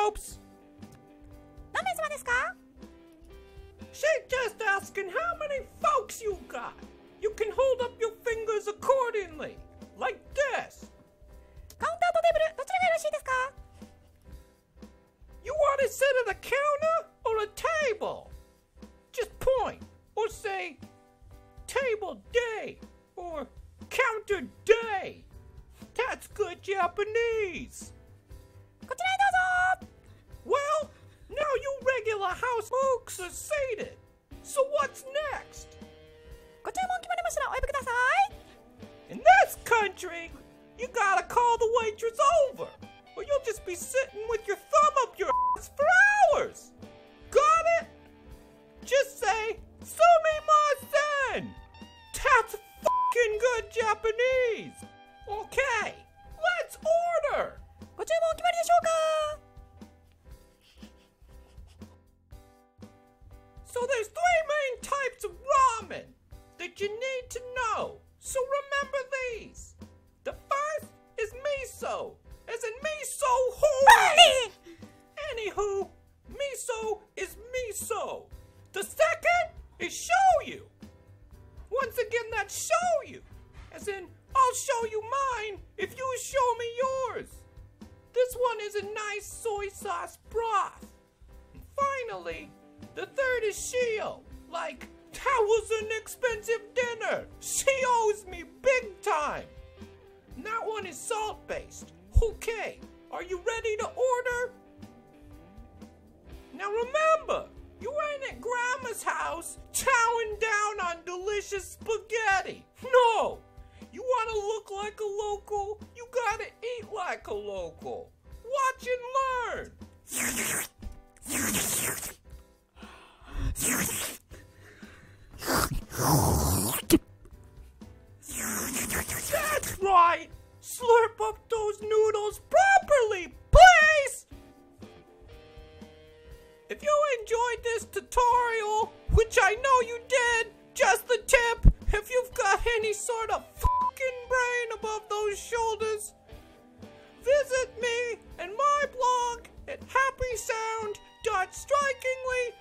helps. 何名様ですか？ She's just asking how many folks you got. You can hold up your fingers accordingly, like this. カウンターとテーブルどちらがよろしいですか？ You want to sit at a counter or a table? Just point or say table day or counter day. That's good Japanese. こちらへどうぞ。 Well, now you regular house folks are seated. So what's next? ご注文決まりましたらお呼びください。 In this country, you gotta call the waitress over, or you'll just be sitting with your thumb up your ass for hours. Got it? Just say, sumimasen. That's fucking good Japanese. Okay, let's order. ご注文お決まりでしょうか？ So there's three main types of ramen that you need to know. So remember these. The first is miso, as in miso holy. Anywho, miso is miso. The second is shoyu. Once again, that's shoyu, as in I'll show you mine if you show me yours. This one is a nice soy sauce broth. And finally, the third is shio, like that was an expensive dinner. She owes me big time. And that one is salt-based. Okay, are you ready to order? Now remember, you ain't at Grandma's house chowing down on delicious spaghetti. No, you want to look like a local, you gotta eat like a local. Watch and learn. That's right! Slurp up those noodles properly, please! If you enjoyed this tutorial, which I know you did, just the tip, if you've got any sort of fucking brain above those shoulders, visit me and my blog at happysound.strikingly